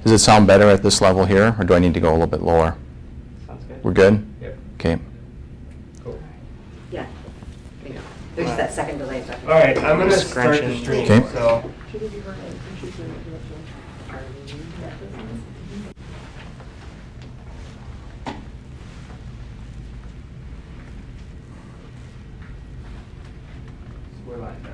Does it sound better at this level here, or do I need to go a little bit lower? Sounds good. We're good? Yep. Okay. Cool. Yeah. There's just that second delay. All right, I'm going to start the stream. Okay. So. We're live now.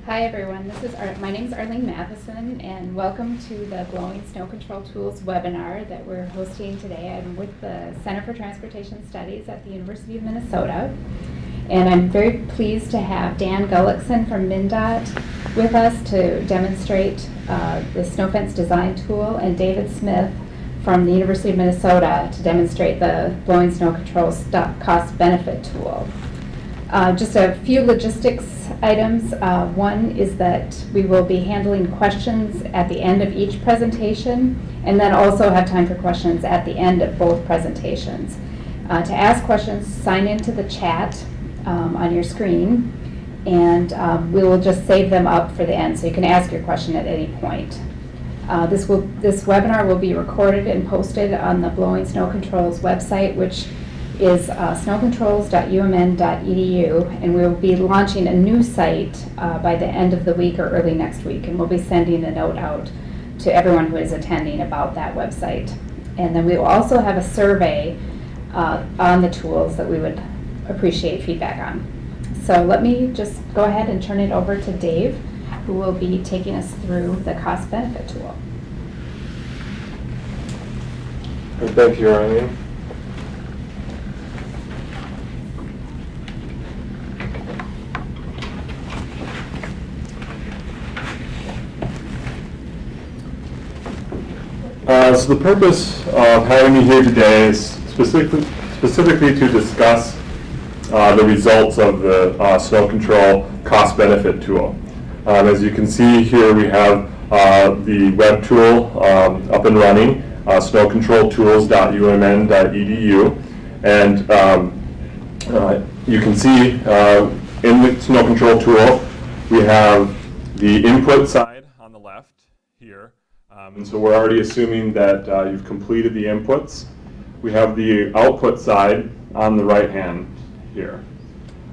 Hi everyone, my name is Arlene Matheson, and welcome to the Blowing Snow Control Tools webinar that we're hosting today. I'm with the Center for Transportation Studies at the University of Minnesota, and I'm very pleased to have Dan Gullickson from MnDOT with us to demonstrate the snow fence design tool, and David Smith from the University of Minnesota to demonstrate the Blowing Snow Control cost benefit tool. Just a few logistics items. One is that we will be handling questions at the end of each presentation, and then also have time for questions at the end of both presentations. To ask questions, sign into the chat on your screen, and we will just save them up for the end, so you can ask your question at any point. This webinar will be recorded and posted on the Blowing Snow Controls website, which is snowcontrols.umn.edu, and we will be launching a new site by the end of the week or early next week, and we'll be sending a note out to everyone who is attending about that website. And then we will also have a survey on the tools that we would appreciate feedback on. So let me just go ahead and turn it over to Dave, who will be taking us through the cost benefit tool. Thank you, Arlene. So the purpose of having me here today is specifically to discuss the results of the snow control cost benefit tool. As you can see here, we have the web tool up and running, snowcontroltools.umn.edu, and you can see in the snow control tool we have the input side on the left here. And so we're already assuming that you've completed the inputs. We have the output side on the right hand here.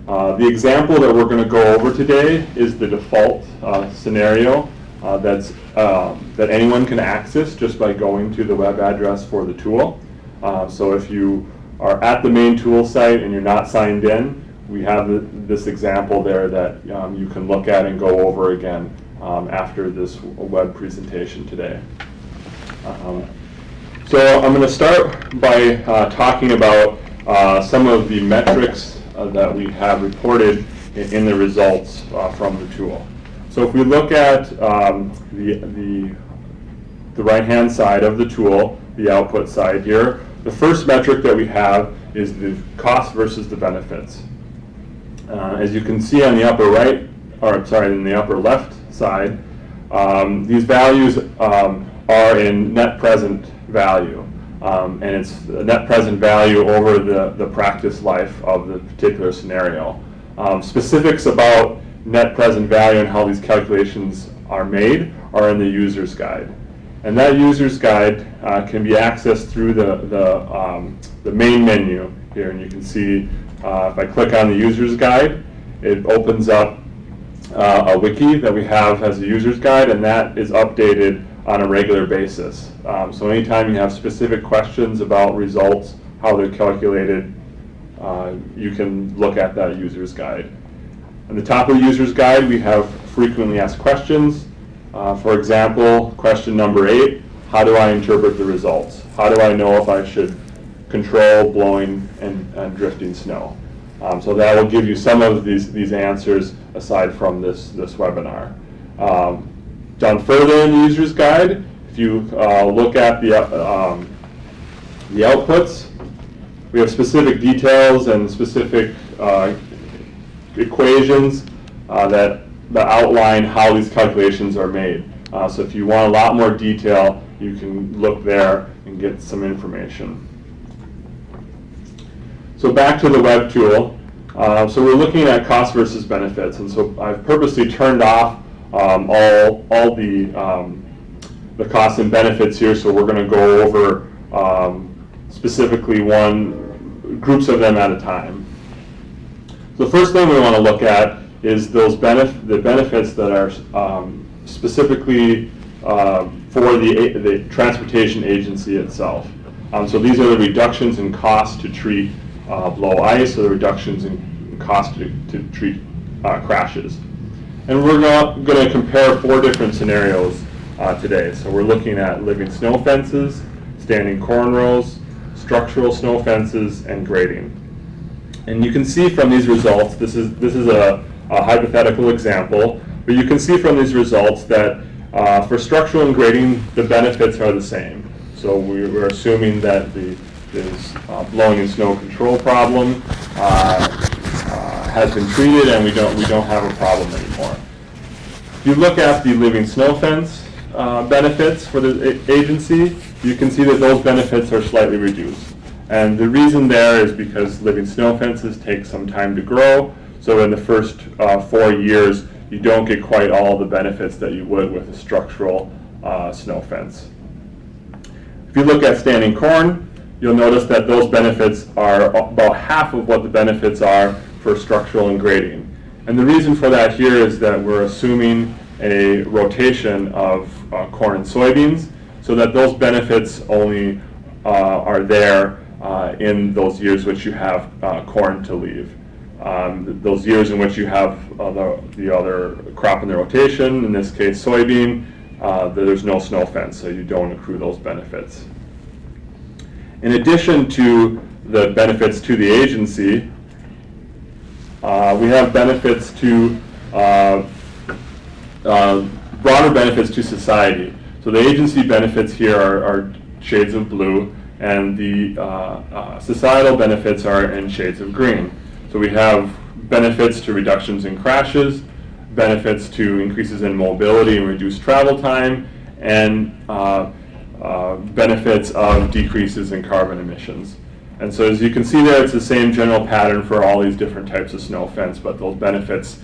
The example that we're going to go over today is the default scenario that anyone can access just by going to the web address for the tool. So if you are at the main tool site and you're not signed in, we have this example there that you can look at and go over again after this web presentation today. So I'm going to start by talking about some of the metrics that we have reported in the results from the tool. So if we look at the right-hand side of the tool, the output side here, the first metric that we have is the cost versus the benefits. As you can see on the upper right, or sorry, in the upper left side, these values are in net present value, and it's the net present value over the practice life of the particular scenario. Specifics about net present value and how these calculations are made are in the user's guide, and that user's guide can be accessed through the main menu here, and you can see if I click on the user's guide, it opens up a wiki that we have as a user's guide, and that is updated on a regular basis. So anytime you have specific questions about results, how they're calculated, you can look at that user's guide. On the top of the user's guide, we have frequently asked questions. For example, question number 8, how do I interpret the results? How do I know if I should control blowing and drifting snow? So that will give you some of these answers aside from this webinar. Down further in the user's guide, If you look at the outputs, we have specific details and specific equations that outline how these calculations are made. So if you want a lot more detail, you can look there and get some information. So back to the web tool. So we're looking at cost versus benefits, and so I've purposely turned off all the costs and benefits here. So we're going to go over specifically groups of them at a time. So the first thing we want to look at is those the benefits that are specifically for the transportation agency itself. So these are the reductions in cost to treat blow ice, or the reductions in cost to treat crashes. And we're going to compare 4 different scenarios today. So we're looking at living snow fences, standing corn rows, structural snow fences, and grading. And you can see from these results, this is a hypothetical example, but you can see from these results that for structural and grading, the benefits are the same. So we're assuming that this blowing and snow control problem has been treated, and we don't have a problem anymore. If you look at the living snow fence benefits for the agency, you can see that those benefits are slightly reduced. And the reason there is because living snow fences take some time to grow. So in the first 4 years, you don't get quite all the benefits that you would with a structural snow fence. If you look at standing corn, you'll notice that those benefits are about half of what the benefits are for structural and grading. And the reason for that here is that we're assuming a rotation of corn and soybeans, so that those benefits only are there in those years which you have corn to leave. Those years in which you have the other crop in the rotation, in this case soybean, there's no snow fence, so you don't accrue those benefits. In addition to the benefits to the agency, we have benefits to broader benefits to society. So the agency benefits here are shades of blue, and the societal benefits are in shades of green. So we have benefits to reductions in crashes, benefits to increases in mobility and reduced travel time, and benefits of decreases in carbon emissions. And so as you can see there, it's the same general pattern for all these different types of snow fence, but those benefits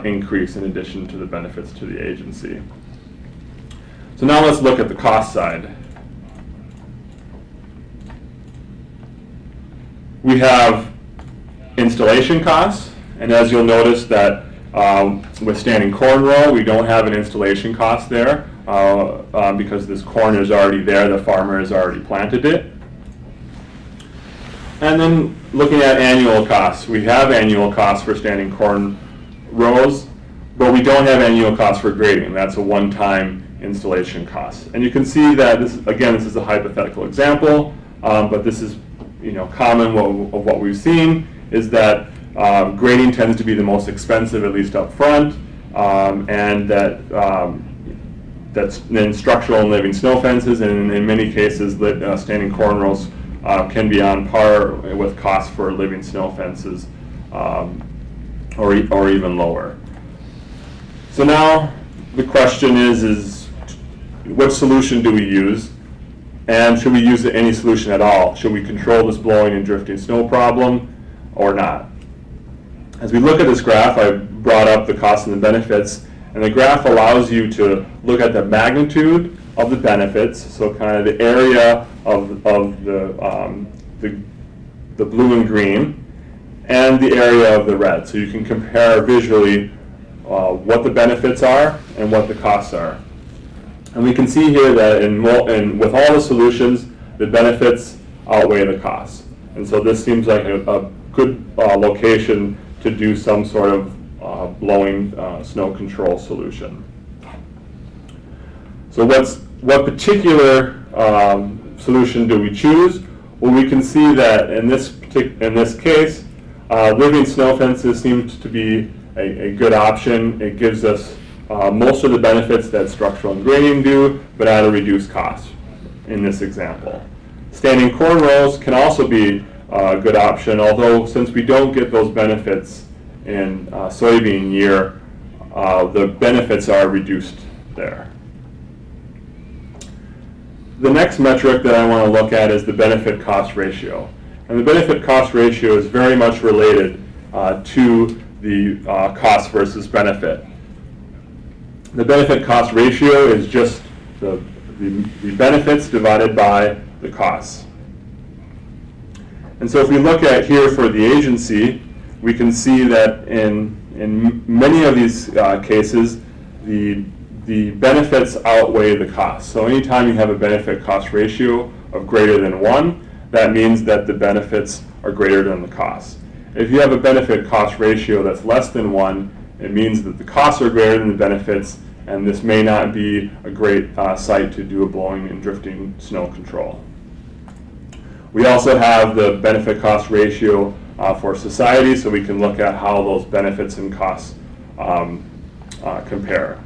increase in addition to the benefits to the agency. So now let's look at the cost side. We have installation costs, and as you'll notice that with standing corn row, we don't have an installation cost there because this corn is already there, the farmer has already planted it. And then looking at annual costs, we have annual costs for standing corn rows, but we don't have annual costs for grading. That's a one-time installation cost. And you can see that this is a hypothetical example, but this is common of what we've seen is that grading tends to be the most expensive, at least up front, and that's then structural and living snow fences, and in many cases standing corn rows can be on par with costs for living snow fences, or even lower. So now the question is what solution do we use? And should we use any solution at all? Should we control this blowing and drifting snow problem or not? As we look at this graph, I brought up the costs and the benefits, and the graph allows you to look at the magnitude of the benefits, so kind of the area of the blue and green, and the area of the red. So you can compare visually what the benefits are and what the costs are. And we can see here that with all the solutions, the benefits outweigh the costs. And so this seems like a good location to do some sort of blowing snow control solution. So what particular solution do we choose? Well, we can see that in this case, living snow fences seems to be a good option. It gives us most of the benefits that structural and grading do, but at a reduced cost in this example. Standing corn rows can also be a good option, although since we don't get those benefits in soybean year, the benefits are reduced there. The next metric that I want to look at is the benefit cost ratio. And the benefit cost ratio is very much related to the cost versus benefit. The benefit cost ratio is just the benefits divided by the costs. And so if we look at here for the agency, we can see that in many of these cases, the benefits outweigh the costs. So anytime you have a benefit cost ratio of greater than 1, that means that the benefits are greater than the costs. If you have a benefit cost ratio that's less than 1, it means that the costs are greater than the benefits, and this may not be a great site to do a blowing and drifting snow control. We also have the benefit cost ratio for society, so we can look at how those benefits and costs compare.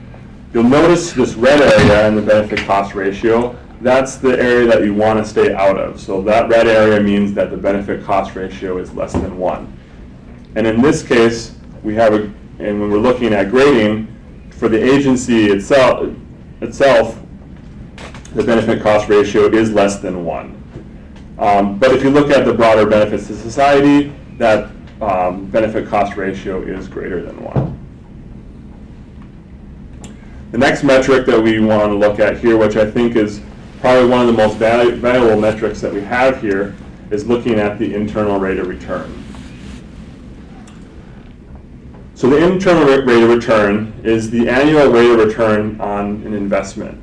You'll notice this red area in the benefit cost ratio. That's the area that you want to stay out of. So that red area means that the benefit cost ratio is less than 1. And in this case, we have and when we're looking at grading, for the agency itself, the benefit cost ratio is less than 1. But if you look at the broader benefits to society, that benefit cost ratio is greater than 1. The next metric that we want to look at here, which I think is probably one of the most valuable metrics that we have here, is looking at the internal rate of return. So the internal rate of return is the annual rate of return on an investment.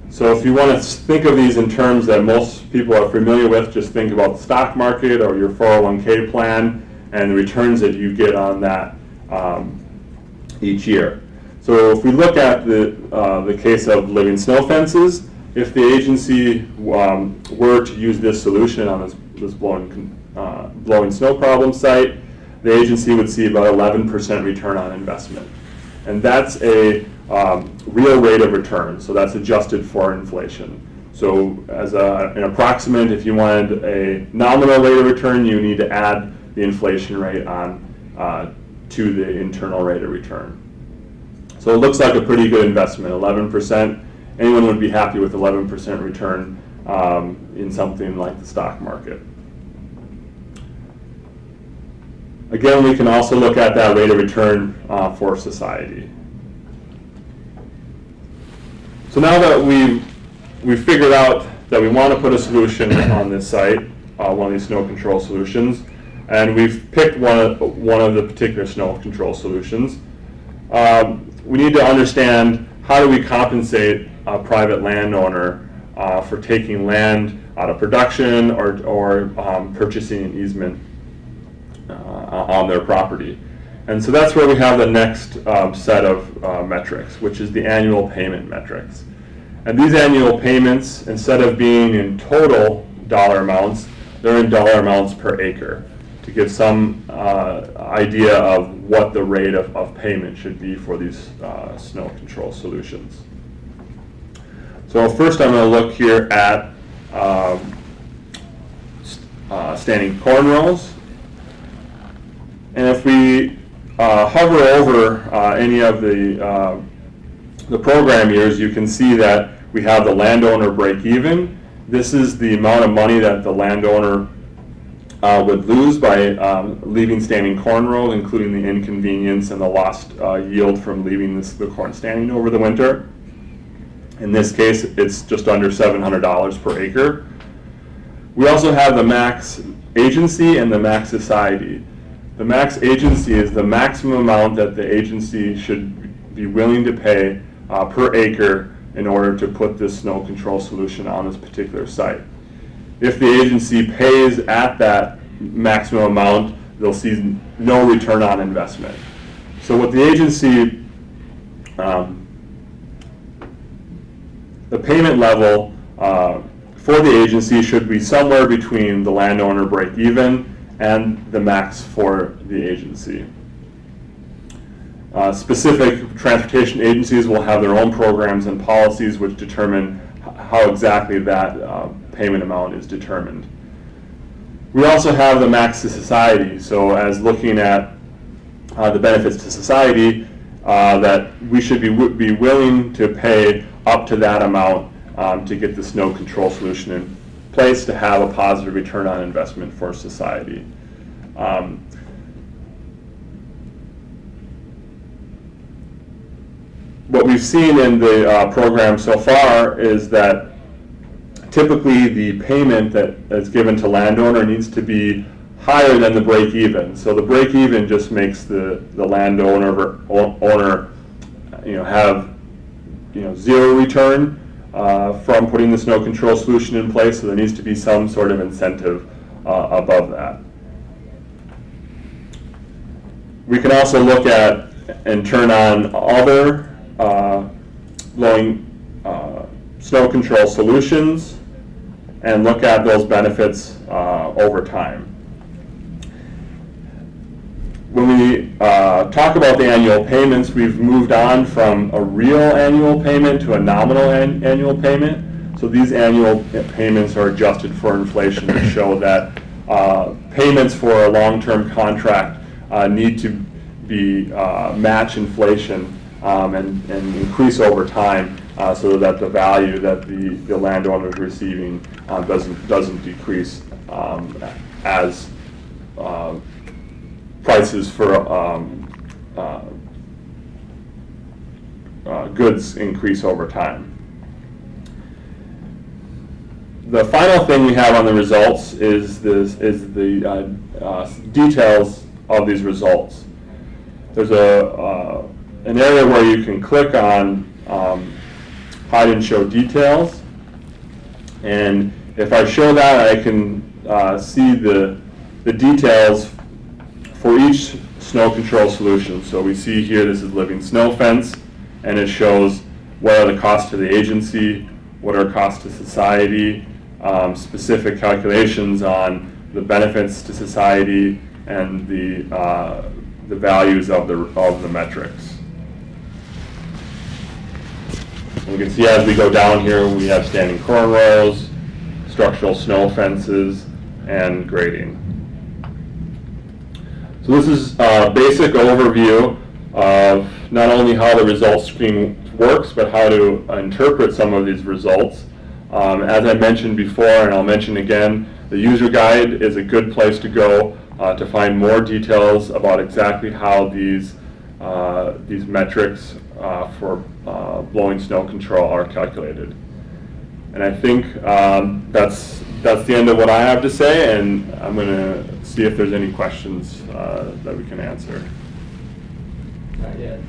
So if you want to think of these in terms that most people are familiar with, just think about the stock market or your 401k plan and the returns that you get on that each year. So if we look at the case of living snow fences, if the agency were to use this solution on this blowing snow problem site, the agency would see about 11% return on investment. And that's a real rate of return, so that's adjusted for inflation. So as an approximate, if you wanted a nominal rate of return, you need to add the inflation rate on to the internal rate of return. So it looks like a pretty good investment, 11%. Anyone would be happy with 11% return in something like the stock market. Again, we can also look at that rate of return for society. So now that we've figured out that we want to put a solution on this site, one of these snow control solutions, and we've picked one of the particular snow control solutions, we need to understand how do we compensate a private landowner for taking land out of production or purchasing an easement on their property. And so that's where we have the next set of metrics, which is the annual payment metrics. And these annual payments, instead of being in total dollar amounts, they're in dollar amounts per acre to give some idea of what the rate of payment should be for these snow control solutions. So first I'm going to look here at standing corn rows. And if we hover over any of the program years, you can see that we have the landowner break even. This is the amount of money that the landowner would lose by leaving standing corn rows, including the inconvenience and the lost yield from leaving the corn standing over the winter. In this case, it's just under $700 per acre. We also have the max agency and the max society. The max agency is the maximum amount that the agency should be willing to pay per acre in order to put this snow control solution on this particular site. If the agency pays at that maximum amount, they'll see no return on investment. So what the agency, the payment level for the agency should be somewhere between the landowner break even and the max for the agency. Specific transportation agencies will have their own programs and policies which determine how exactly that payment amount is determined. We also have the max to society. So as looking at the benefits to society, that we should be willing to pay up to that amount to get the snow control solution in place to have a positive return on investment for society. What we've seen in the program so far is that typically the payment that is given to landowner needs to be higher than the break-even. So the break-even just makes the landowner have zero return from putting the snow control solution in place. So there needs to be some sort of incentive above that. We can also look at and turn on other blowing snow control solutions and look at those benefits over time. When we talk about the annual payments, we've moved on from a real annual payment to a nominal annual payment. So these annual payments are adjusted for inflation to show that payments for a long-term contract need to be match inflation and increase over time so that the value that the landowner is receiving doesn't decrease as prices for goods increase over time. The final thing we have on the results is the details of these results. There's an area where you can click on hide and show details, and if I show that, I can see the details for each snow control solution. So we see here this is living snow fence, and it shows what are the costs to the agency, what are costs to society, specific calculations on the benefits to society, and the values of the metrics. We can see as we go down here, we have standing corn rows, structural snow fences, and grading. So this is a basic overview of not only how the results screen works, but how to interpret some of these results. As I mentioned before, and I'll mention again, the user guide is a good place to go to find more details about exactly how these metrics for blowing snow control are calculated. And I think that's the end of what I have to say, and I'm going to see if there's any questions that we can answer. Not yet.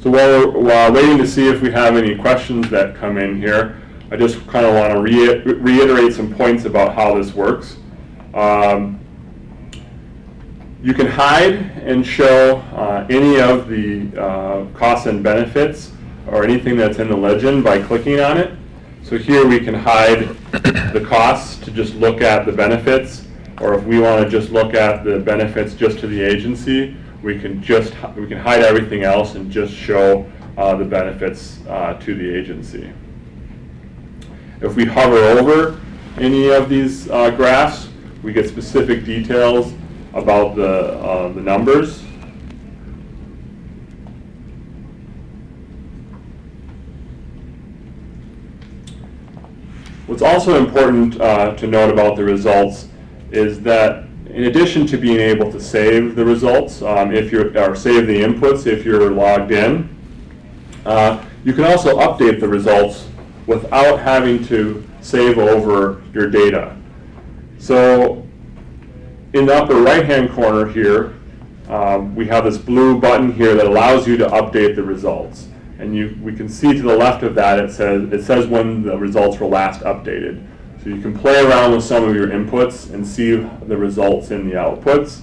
So while we're waiting to see if we have any questions that come in here, I just kind of want to reiterate some points about how this works. You can hide and show any of the costs and benefits or anything that's in the legend by clicking on it. So here we can hide the costs to just look at the benefits, or if we want to just look at the benefits just to the agency, we can hide everything else and just show the benefits to the agency. If we hover over any of these graphs, we get specific details about the numbers. What's also important to note about the results is that in addition to being able to save the results, or save the inputs if you're logged in, you can also update the results without having to save over your data. So in the upper right-hand corner here, we have this blue button here that allows you to update the results. And we can see to the left of that, it says when the results were last updated. So you can play around with some of your inputs and see the results in the outputs.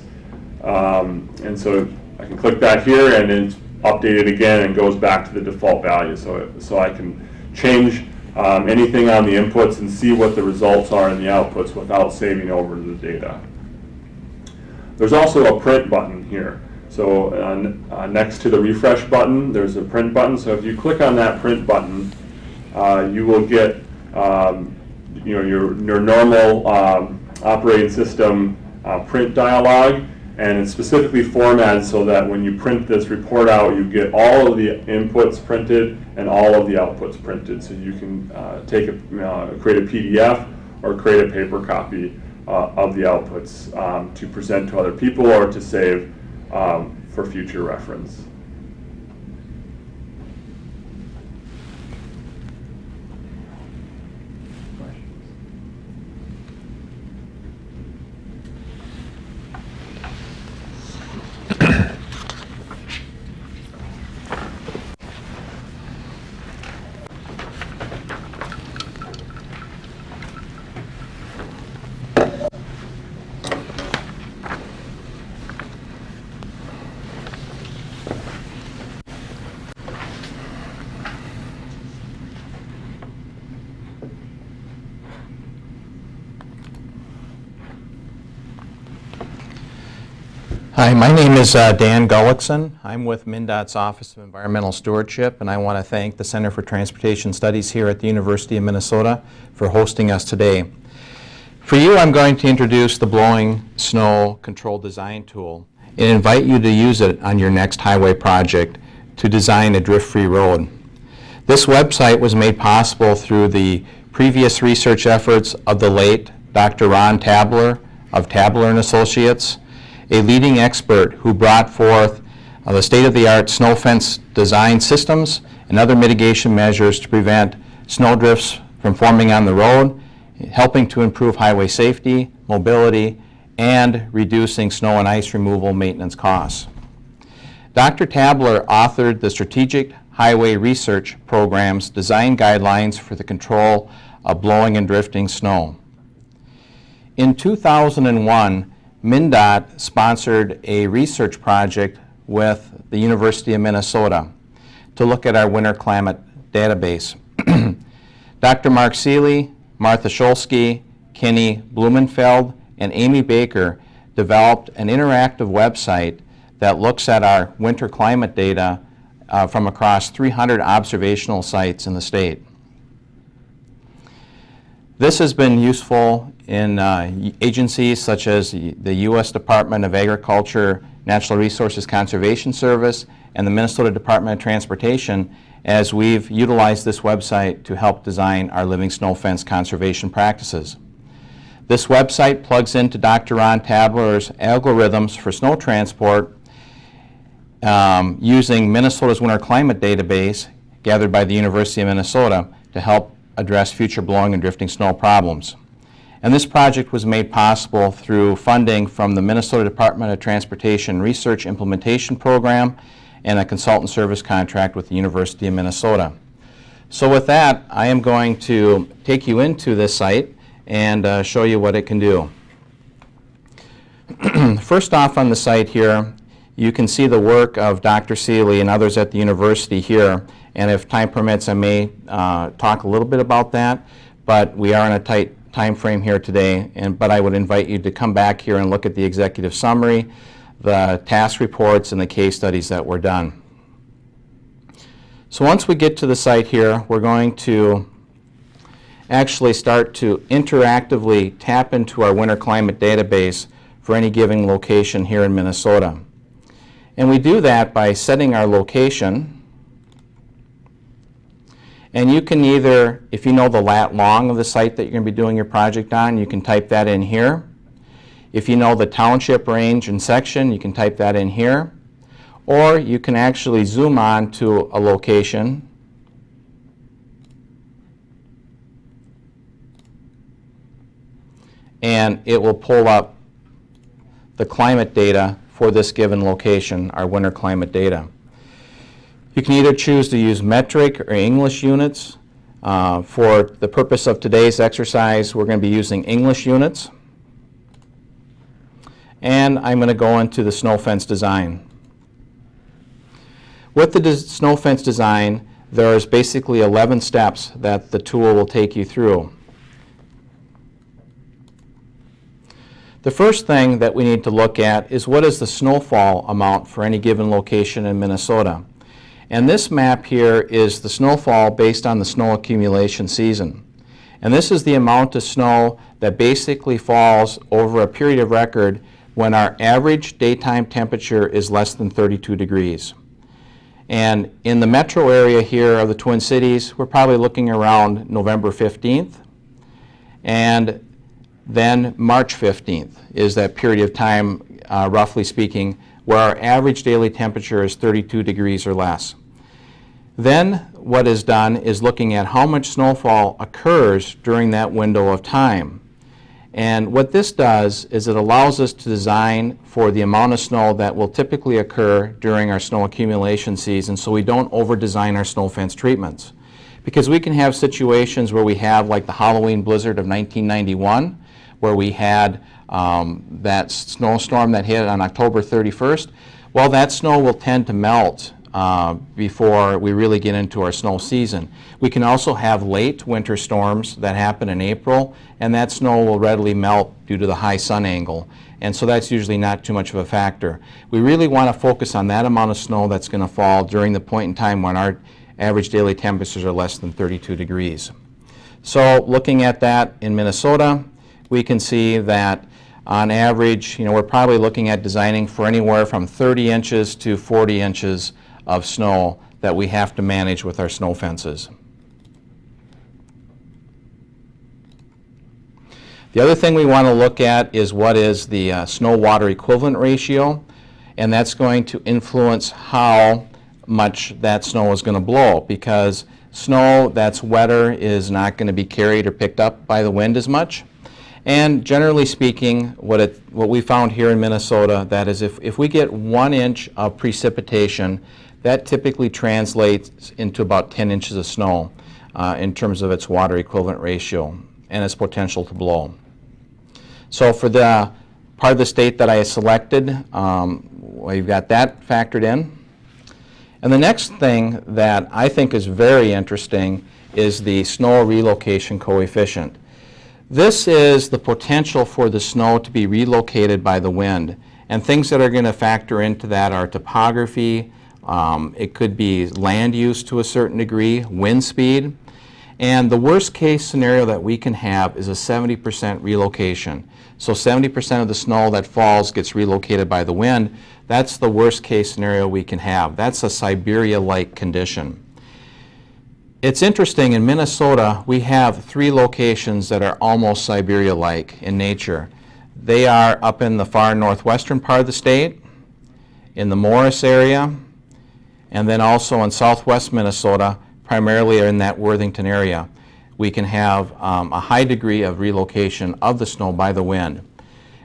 And so I can click that here, and it's updated again and goes back to the default value. So I can change anything on the inputs and see what the results are in the outputs without saving over the data. There's also a print button here. So next to the refresh button, there's a print button. So if you click on that print button, you will get your normal operating system print dialog, and it's specifically formatted so that when you print this report out, you get all of the inputs printed and all of the outputs printed. So you can create a PDF or create a paper copy of the outputs to present to other people or to save for future reference. Hi, my name is Dan Gullickson. I'm with MnDOT's Office of Environmental Stewardship, and I want to thank the Center for Transportation Studies here at the University of Minnesota for hosting us today. For you, I'm going to introduce the Blowing Snow Control Design Tool and invite you to use it on your next highway project to design a drift-free road. This website was made possible through the previous research efforts of the late Dr. Ron Tabler of Tabler & Associates, a leading expert who brought forth the state-of-the-art snow fence design systems and other mitigation measures to prevent snow drifts from forming on the road, helping to improve highway safety, mobility, and reducing snow and ice removal maintenance costs. Dr. Tabler authored the Strategic Highway Research Program's design guidelines for the control of blowing and drifting snow. In 2001, MnDOT sponsored a research project with the University of Minnesota to look at our winter climate database. Dr. Mark Seeley, Martha Scholsky, Kenny Blumenfeld, and Amy Baker developed an interactive website that looks at our winter climate data from across 300 observational sites in the state. This has been useful in agencies such as the U.S. Department of Agriculture, Natural Resources Conservation Service, and the Minnesota Department of Transportation, as we've utilized this website to help design our living snow fence conservation practices. This website plugs into Dr. Ron Tabler's algorithms for snow transport using Minnesota's winter climate database gathered by the University of Minnesota to help address future blowing and drifting snow problems. And this project was made possible through funding from the Minnesota Department of Transportation Research Implementation Program and a consultant service contract with the University of Minnesota. So with that, I am going to take you into this site and show you what it can do. First off on the site here, you can see the work of Dr. Seeley and others at the university here, and if time permits, I may talk a little bit about that, but we are in a tight time frame here today, but I would invite you to come back here and look at the executive summary, the task reports, and the case studies that were done. So once we get to the site here, we're going to actually start to interactively tap into our winter climate database for any given location here in Minnesota. And we do that by setting our location. And you can either, if you know the lat long of the site that you're going to be doing your project on, you can type that in here. If you know the township range and section, you can type that in here. Or you can actually zoom on to a location and it will pull up the climate data for this given location, our winter climate data. You can either choose to use metric or English units. For the purpose of today's exercise, we're going to be using English units. And I'm going to go into the snow fence design. With the snow fence design, there's basically 11 steps that the tool will take you through. The first thing that we need to look at is what is the snowfall amount for any given location in Minnesota. And this map here is the snowfall based on the snow accumulation season. And this is the amount of snow that basically falls over a period of record when our average daytime temperature is less than 32 degrees. And in the metro area here of the Twin Cities, we're probably looking around November 15th. And then March 15th is that period of time, roughly speaking, where our average daily temperature is 32 degrees or less. Then what is done is looking at how much snowfall occurs during that window of time. And what this does is it allows us to design for the amount of snow that will typically occur during our snow accumulation season, so we don't over-design our snow fence treatments. Because we can have situations where we have like the Halloween blizzard of 1991, where we had that snowstorm that hit on October 31st. Well, that snow will tend to melt before we really get into our snow season. We can also have late winter storms that happen in April, and that snow will readily melt due to the high sun angle. And so that's usually not too much of a factor. We really want to focus on that amount of snow that's going to fall during the point in time when our average daily temperatures are less than 32 degrees. So looking at that in Minnesota, we can see that on average, we're probably looking at designing for anywhere from 30 inches to 40 inches of snow that we have to manage with our snow fences. The other thing we want to look at is what is the snow-water equivalent ratio, and that's going to influence how much that snow is going to blow, because snow that's wetter is not going to be carried or picked up by the wind as much. And generally speaking, what we found here in Minnesota, that is if we get 1 inch of precipitation, that typically translates into about 10 inches of snow in terms of its water equivalent ratio and its potential to blow. So for the part of the state that I selected, we've got that factored in. And the next thing that I think is very interesting is the snow relocation coefficient. This is the potential for the snow to be relocated by the wind. And things that are going to factor into that are topography, it could be land use to a certain degree, wind speed. And the worst case scenario that we can have is a 70% relocation. So 70% of the snow that falls gets relocated by the wind. That's the worst case scenario we can have. That's a Siberia-like condition. It's interesting, in Minnesota, we have 3 locations that are almost Siberia-like in nature. They are up in the far northwestern part of the state, in the Morris area, and then also in southwest Minnesota, primarily in that Worthington area. We can have a high degree of relocation of the snow by the wind.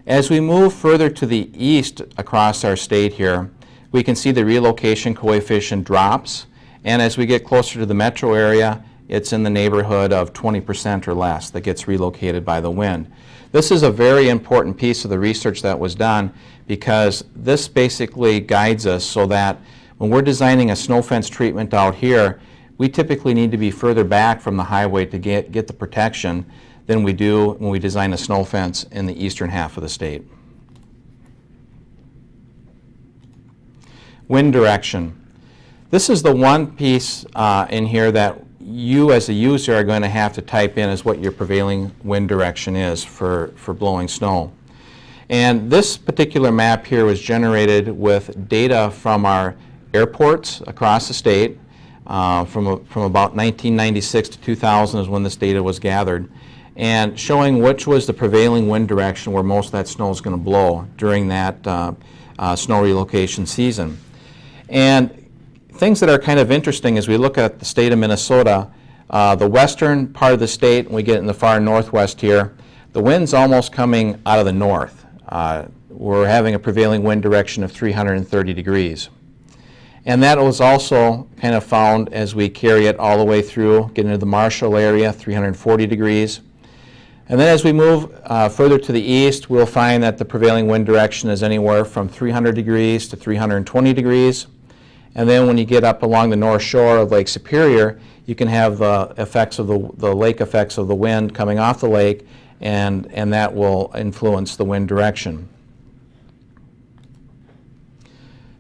As we move further to the east across our state here, we can see the relocation coefficient drops. And as we get closer to the metro area, it's in the neighborhood of 20% or less that gets relocated by the wind. This is a very important piece of the research that was done, because this basically guides us so that when we're designing a snow fence treatment out here, we typically need to be further back from the highway to get the protection than we do when we design a snow fence in the eastern half of the state. Wind direction. This is the one piece in here that you as a user are going to have to type in as what your prevailing wind direction is for blowing snow. And this particular map here was generated with data from our airports across the state from about 1996 to 2000 is when this data was gathered, and showing which was the prevailing wind direction where most of that snow is going to blow during that snow relocation season. And things that are kind of interesting as we look at the state of Minnesota, the western part of the state, and we get in the far northwest here, the wind's almost coming out of the north. We're having a prevailing wind direction of 330 degrees. And that was also kind of found as we carry it all the way through, get into the Marshall area, 340 degrees. And then as we move further to the east, we'll find that the prevailing wind direction is anywhere from 300 degrees to 320 degrees. And then when you get up along the north shore of Lake Superior, you can have the effects of the lake effects of the wind coming off the lake, and that will influence the wind direction.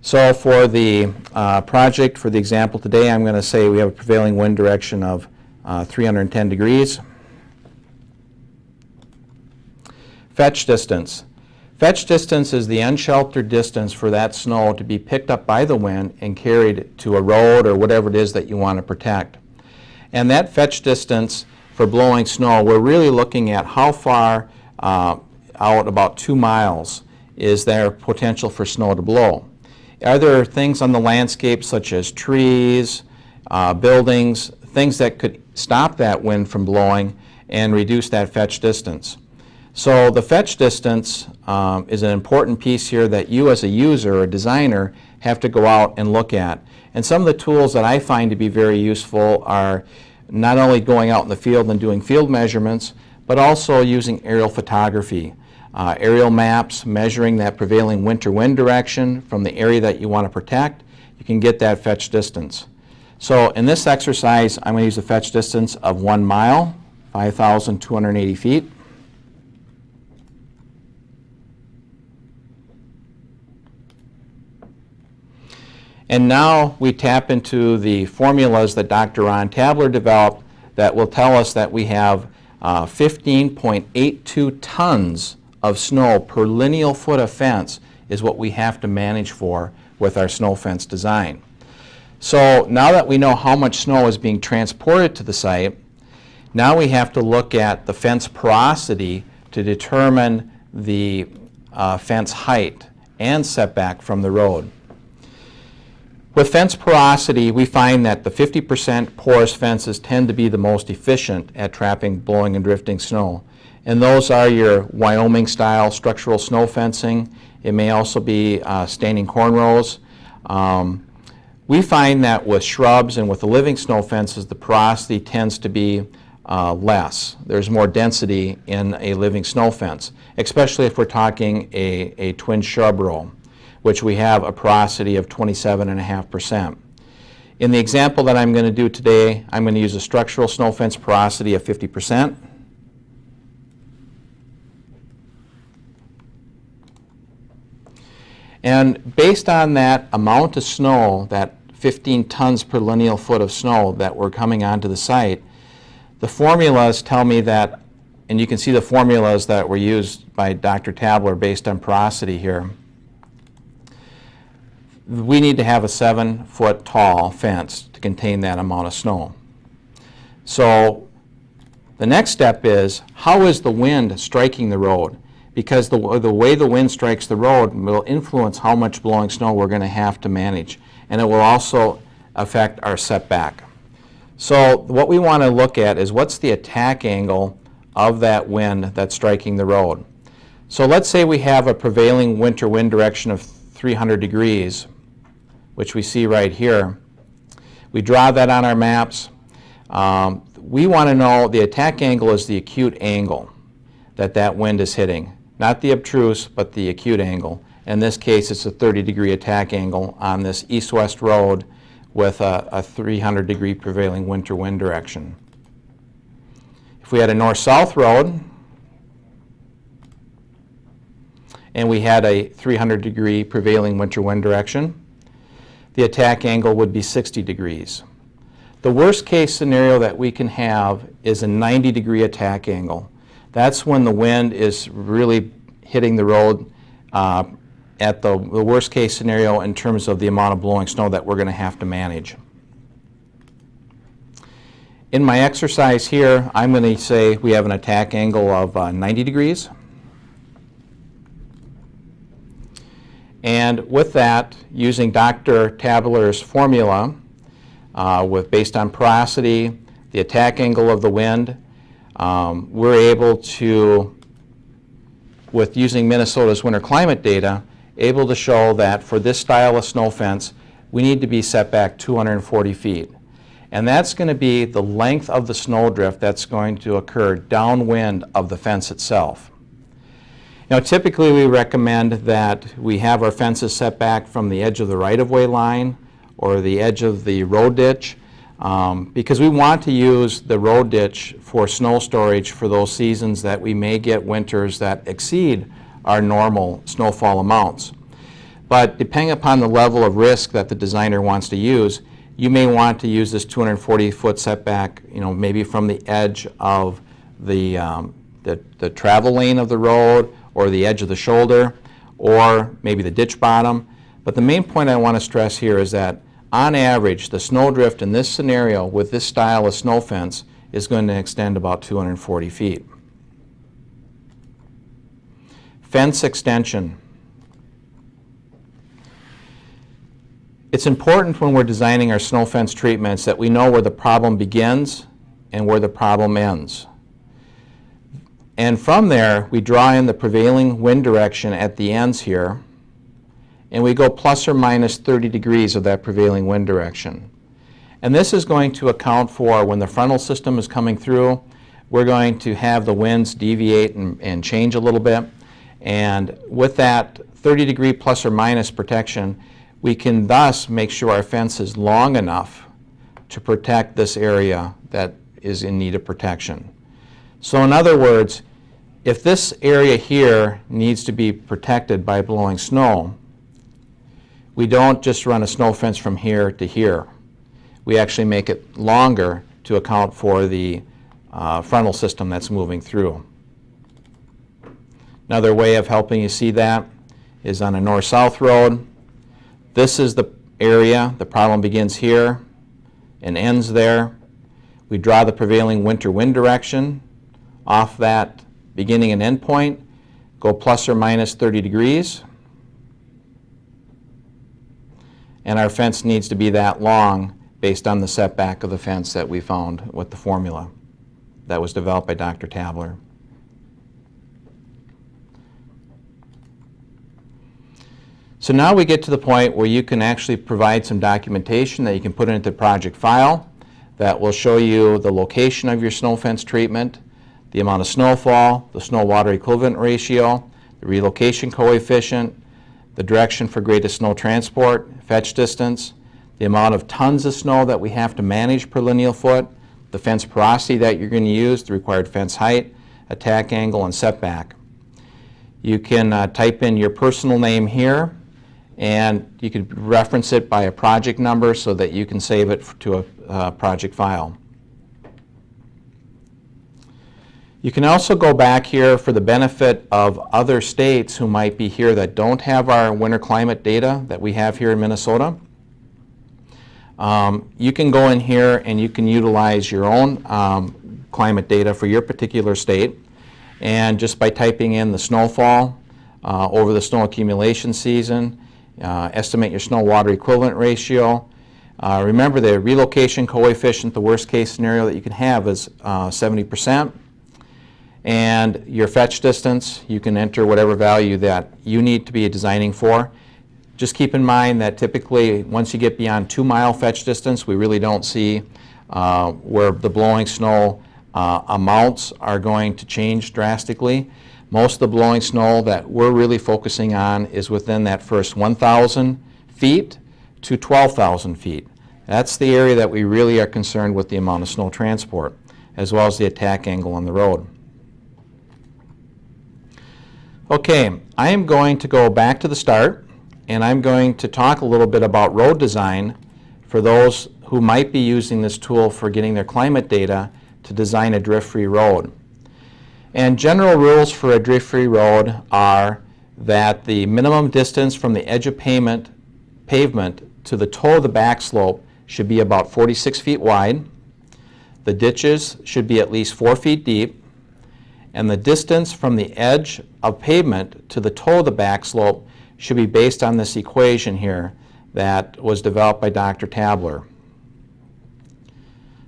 So for the project, for the example today, I'm going to say we have a prevailing wind direction of 310 degrees. Fetch distance. Fetch distance is the unsheltered distance for that snow to be picked up by the wind and carried to a road or whatever it is that you want to protect. And that fetch distance for blowing snow, we're really looking at how far out, about 2 miles, is there potential for snow to blow. Are there things on the landscape such as trees, buildings, things that could stop that wind from blowing and reduce that fetch distance? So the fetch distance is an important piece here that you as a user or designer have to go out and look at. And some of the tools that I find to be very useful are not only going out in the field and doing field measurements, but also using aerial photography. Aerial maps, measuring that prevailing winter wind direction from the area that you want to protect, you can get that fetch distance. So in this exercise, I'm going to use a fetch distance of 1 mile, 5,280 feet. And now we tap into the formulas that Dr. Ron Tabler developed that will tell us that we have 15.82 tons of snow per lineal foot of fence is what we have to manage for with our snow fence design. So now that we know how much snow is being transported to the site, now we have to look at the fence porosity to determine the fence height and setback from the road. With fence porosity, we find that the 50% porous fences tend to be the most efficient at trapping, blowing, and drifting snow. And those are your Wyoming-style structural snow fencing. It may also be standing cornrows. We find that with shrubs and with the living snow fences, the porosity tends to be less. There's more density in a living snow fence, especially if we're talking a twin shrub row, which we have a porosity of 27.5%. In the example that I'm going to do today, I'm going to use a structural snow fence porosity of 50%. And based on that amount of snow, that 15 tons per lineal foot of snow that were coming onto the site, the formulas tell me that, and you can see the formulas that were used by Dr. Tabler based on porosity here, we need to have a 7-foot tall fence to contain that amount of snow. So the next step is, how is the wind striking the road? Because the way the wind strikes the road will influence how much blowing snow we're going to have to manage. And it will also affect our setback. So what we want to look at is what's the attack angle of that wind that's striking the road. So let's say we have a prevailing winter wind direction of 300 degrees, which we see right here. We draw that on our maps. We want to know the attack angle is the acute angle that wind is hitting. Not the obtruse, but the acute angle. In this case, it's a 30-degree attack angle on this east-west road with a 300-degree prevailing winter wind direction. If we had a north-south road and we had a 300-degree prevailing winter wind direction, the attack angle would be 60 degrees. The worst-case scenario that we can have is a 90-degree attack angle. That's when the wind is really hitting the road at the worst case scenario in terms of the amount of blowing snow that we're going to have to manage. In my exercise here, I'm going to say we have an attack angle of 90 degrees. And with that, using Dr. Tabler's formula, based on porosity, the attack angle of the wind, we're able to, with using Minnesota's winter climate data, able to show that for this style of snow fence, we need to be set back 240 feet. And that's going to be the length of the snowdrift that's going to occur downwind of the fence itself. Now, typically we recommend that we have our fences set back from the edge of the right-of-way line or the edge of the road ditch. because we want to use the road ditch for snow storage for those seasons that we may get winters that exceed our normal snowfall amounts. But depending upon the level of risk that the designer wants to use, you may want to use this 240-foot setback, maybe from the edge of the travel lane of the road, or the edge of the shoulder, or maybe the ditch bottom. But the main point I want to stress here is that on average, the snowdrift in this scenario with this style of snow fence is going to extend about 240 feet. Fence extension. It's important when we're designing our snow fence treatments that we know where the problem begins and where the problem ends. And from there, we draw in the prevailing wind direction at the ends here, and we go plus or minus 30 degrees of that prevailing wind direction. And this is going to account for when the frontal system is coming through, we're going to have the winds deviate and change a little bit. And with that 30-degree plus or minus protection, we can thus make sure our fence is long enough to protect this area that is in need of protection. So in other words, if this area here needs to be protected by blowing snow, we don't just run a snow fence from here to here. We actually make it longer to account for the frontal system that's moving through. Another way of helping you see that is on a north-south road. This is the area. The problem begins here and ends there. We draw the prevailing winter wind direction off that beginning and end point, go plus or minus 30 degrees. And our fence needs to be that long based on the setback of the fence that we found with the formula that was developed by Dr. Tabler. So now we get to the point where you can actually provide some documentation that you can put into the project file that will show you the location of your snow fence treatment, the amount of snowfall, the snow-water equivalent ratio, the relocation coefficient, the direction for greatest snow transport, fetch distance, the amount of tons of snow that we have to manage per lineal foot, the fence porosity that you're going to use, the required fence height, attack angle, and setback. You can type in your personal name here, and you can reference it by a project number so that you can save it to a project file. You can also go back here for the benefit of other states who might be here that don't have our winter climate data that we have here in Minnesota. You can go in here and you can utilize your own climate data for your particular state, and just by typing in the snowfall over the snow accumulation season, estimate your snow-water equivalent ratio. Remember the relocation coefficient, the worst case scenario that you can have is 70%. And your fetch distance, you can enter whatever value that you need to be designing for. Just keep in mind that typically once you get beyond 2-mile fetch distance, we really don't see where the blowing snow amounts are going to change drastically. Most of the blowing snow that we're really focusing on is within that first 1,000 feet to 12,000 feet. That's the area that we really are concerned with the amount of snow transport, as well as the attack angle on the road. Okay, I am going to go back to the start, and I'm going to talk a little bit about road design for those who might be using this tool for getting their climate data to design a drift-free road. And general rules for a drift-free road are that the minimum distance from the edge of pavement to the toe of the back slope should be about 46 feet wide. The ditches should be at least 4 feet deep. And the distance from the edge of pavement to the toe of the back slope should be based on this equation here that was developed by Dr. Tabler.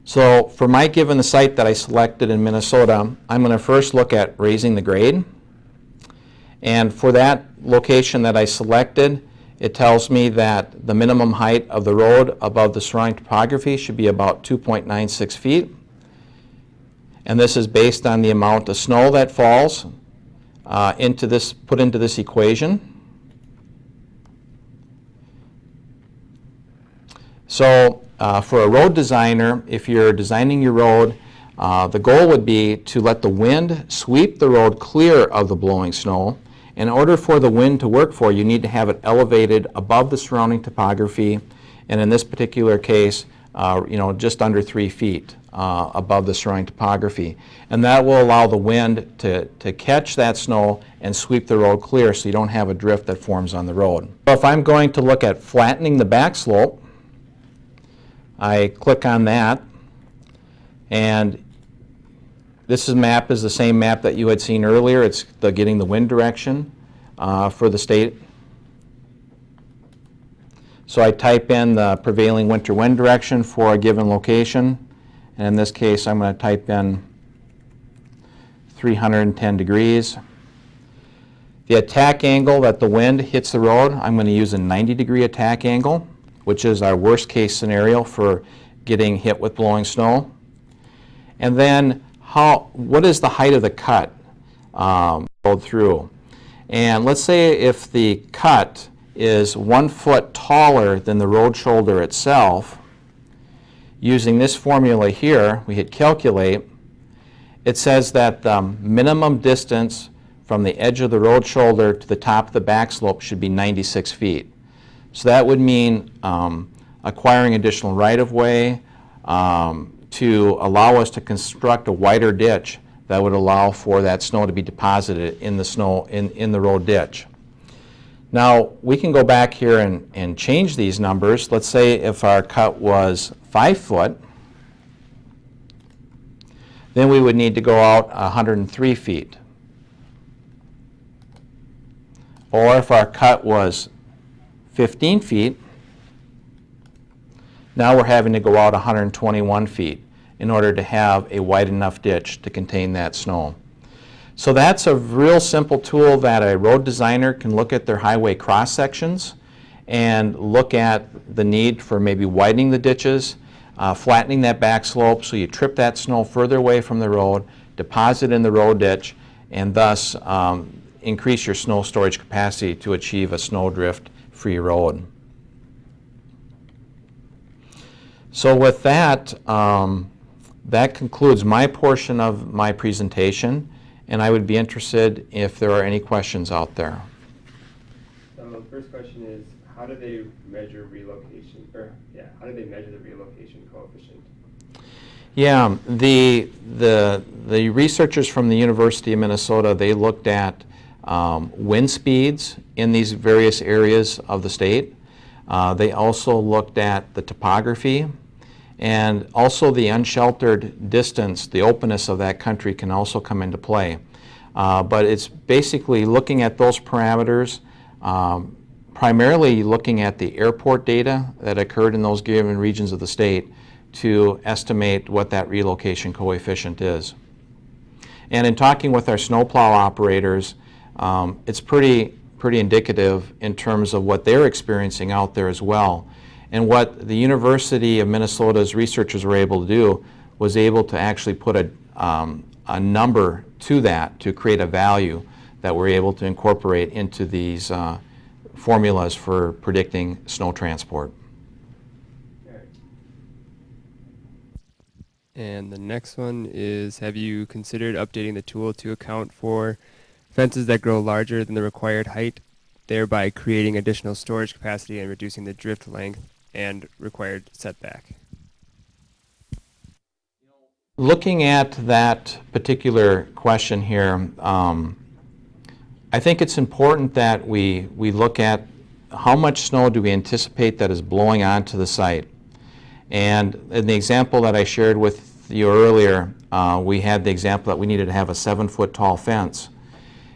So for my given the site that I selected in Minnesota, I'm going to first look at raising the grade. And for that location that I selected, it tells me that the minimum height of the road above the surrounding topography should be about 2.96 feet. And this is based on the amount of snow that falls put into this equation. So for a road designer, if you're designing your road, the goal would be to let the wind sweep the road clear of the blowing snow. In order for the wind to work for you, you need to have it elevated above the surrounding topography, and in this particular case, just under 3 feet above the surrounding topography. And that will allow the wind to catch that snow and sweep the road clear so you don't have a drift that forms on the road. So if I'm going to look at flattening the back slope, I click on that, and this map is the same map that you had seen earlier. It's getting the wind direction for the state. So I type in the prevailing winter wind direction for a given location, and in this case I'm going to type in 310 degrees. The attack angle that the wind hits the road, I'm going to use a 90-degree attack angle, which is our worst case scenario for getting hit with blowing snow. And then what is the height of the cut rolled through? And let's say if the cut is 1 foot taller than the road shoulder itself, using this formula here, we hit calculate, it says that the minimum distance from the edge of the road shoulder to the top of the back slope should be 96 feet. So that would mean acquiring additional right-of-way to allow us to construct a wider ditch that would allow for that snow to be deposited in the snow in the road ditch. Now we can go back here and change these numbers. Let's say if our cut was 5 foot, then we would need to go out 103 feet. Or if our cut was 15 feet, now we're having to go out 121 feet in order to have a wide enough ditch to contain that snow. So that's a real simple tool that a road designer can look at their highway cross sections and look at the need for maybe widening the ditches, flattening that back slope so you trip that snow further away from the road, deposit in the road ditch, and thus increase your snow storage capacity to achieve a snow drift free road. So with that, that concludes my portion of my presentation, and I would be interested if there are any questions out there. So the first question is, how do they measure relocation, how do they measure the relocation coefficient? Yeah, the researchers from the University of Minnesota, they looked at wind speeds in these various areas of the state. They also looked at the topography, and also the unsheltered distance, the openness of that country can also come into play. But it's basically looking at those parameters, primarily looking at the airport data that occurred in those given regions of the state to estimate what that relocation coefficient is. And in talking with our snowplow operators, it's pretty indicative in terms of what they're experiencing out there as well. And what the University of Minnesota's researchers were able to do was able to actually put a number to that to create a value that we're able to incorporate into these formulas for predicting snow transport. And the next one is, have you considered updating the tool to account for fences that grow larger than the required height, thereby creating additional storage capacity and reducing the drift length and required setback? Looking at that particular question here, I think it's important that we look at how much snow do we anticipate that is blowing onto the site. And in the example that I shared with you earlier, we had the example that we needed to have a 7-foot tall fence,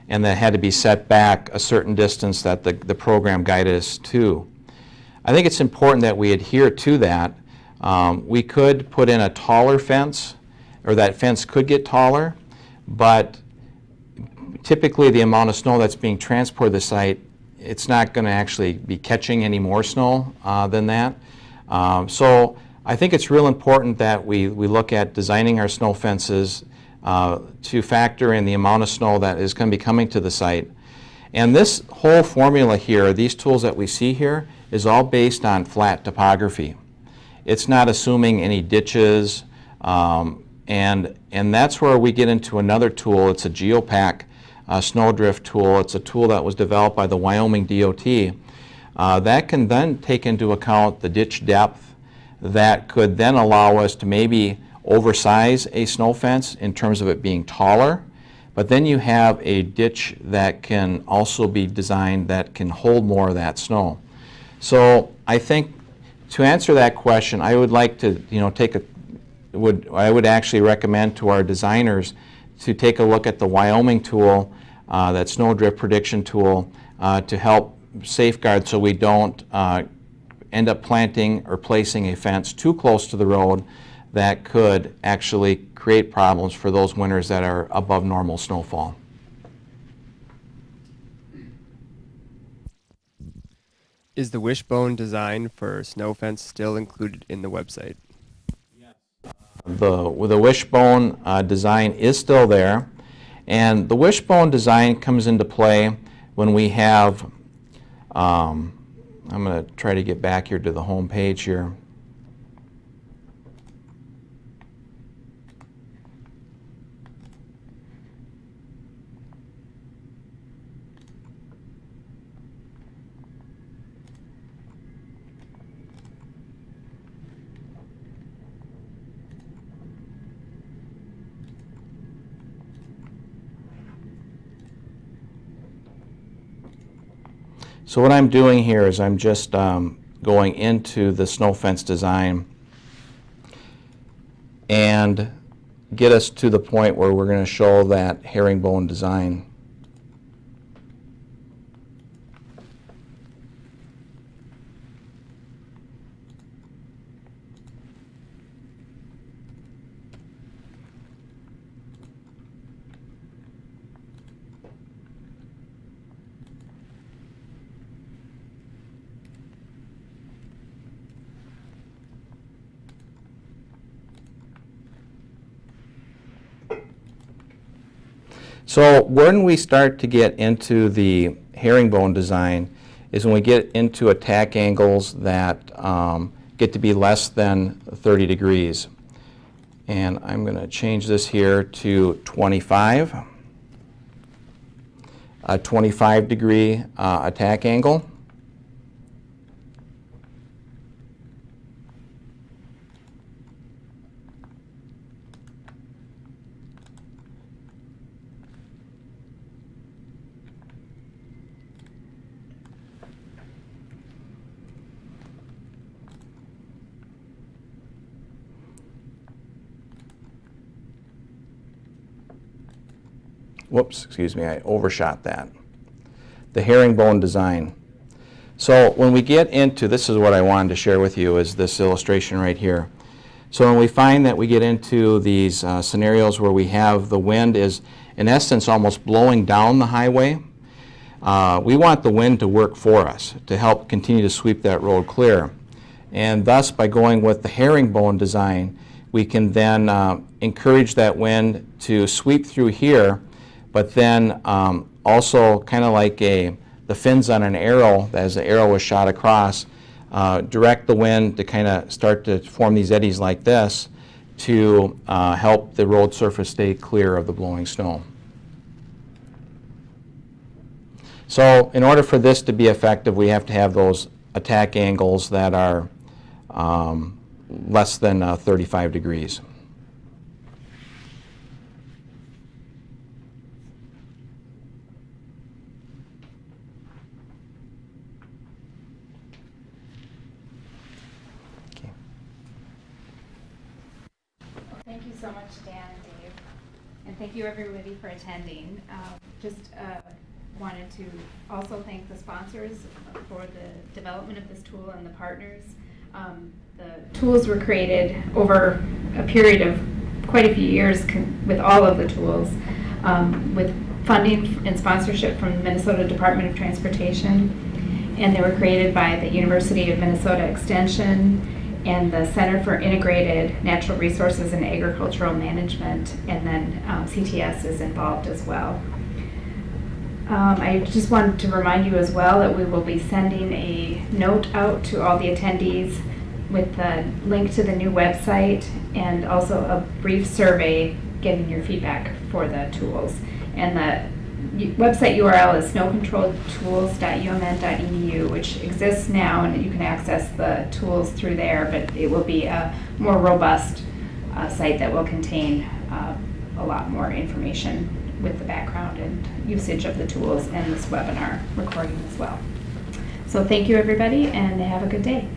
and that had to be set back a certain distance that the program guided us to. I think it's important that we adhere to that. We could put in a taller fence, or that fence could get taller, but typically the amount of snow that's being transported to the site, it's not going to actually be catching any more snow than that. So I think it's real important that we look at designing our snow fences to factor in the amount of snow that is going to be coming to the site. And this whole formula here, these tools that we see here, is all based on flat topography. it's not assuming any ditches, and that's where we get into another tool. It's a geopack snowdrift tool. It's a tool that was developed by the Wyoming DOT that can then take into account the ditch depth, that could then allow us to maybe oversize a snow fence in terms of it being taller. But then you have a ditch that can also be designed that can hold more of that snow. So I think to answer that question, I would like to, I would actually recommend to our designers to take a look at the Wyoming tool, that snowdrift prediction tool, to help safeguard so we don't end up planting or placing a fence too close to the road that could actually create problems for those winters that are above normal snowfall. Is the Wishbone design for snow fence still included in the website? The Wishbone design is still there, and the Wishbone design comes into play when we have, I'm going to try to get back here to the home page here. So what I'm doing here is I'm just going into the snow fence design and get us to the point where we're going to show that herringbone design. So when we start to get into the herringbone design is when we get into attack angles that get to be less than 30 degrees. And I'm going to change this here to 25, a 25 degree attack angle. Whoops, excuse me, I overshot that. The herringbone design. So when we get into, this is what I wanted to share with you, is this illustration right here. So when we find that we get into these scenarios where we have the wind is in essence almost blowing down the highway, we want the wind to work for us to help continue to sweep that road clear. And thus by going with the herringbone design, we can then encourage that wind to sweep through here, but then also kind of like the fins on an arrow, as the arrow is shot across, direct the wind to kind of start to form these eddies like this to help the road surface stay clear of the blowing snow. So in order for this to be effective, we have to have those attack angles that are less than 35 degrees. Thank you so much, Dan and Dave, and thank you everybody for attending. Wanted to also thank the sponsors for the development of this tool and the partners. The tools were created over a period of quite a few years with all of the tools, with funding and sponsorship from the Minnesota Department of Transportation, and they were created by the University of Minnesota Extension and the Center for Integrated Natural Resources and Agricultural Management, and then CTS is involved as well. I just wanted to remind you as well that we will be sending a note out to all the attendees with the link to the new website and also a brief survey getting your feedback for the tools. And the website URL is snowcontroltools.umn.edu, which exists now, and you can access the tools through there, but it will be a more robust site that will contain a lot more information with the background and usage of the tools and this webinar recording as well. So thank you, everybody, and have a good day.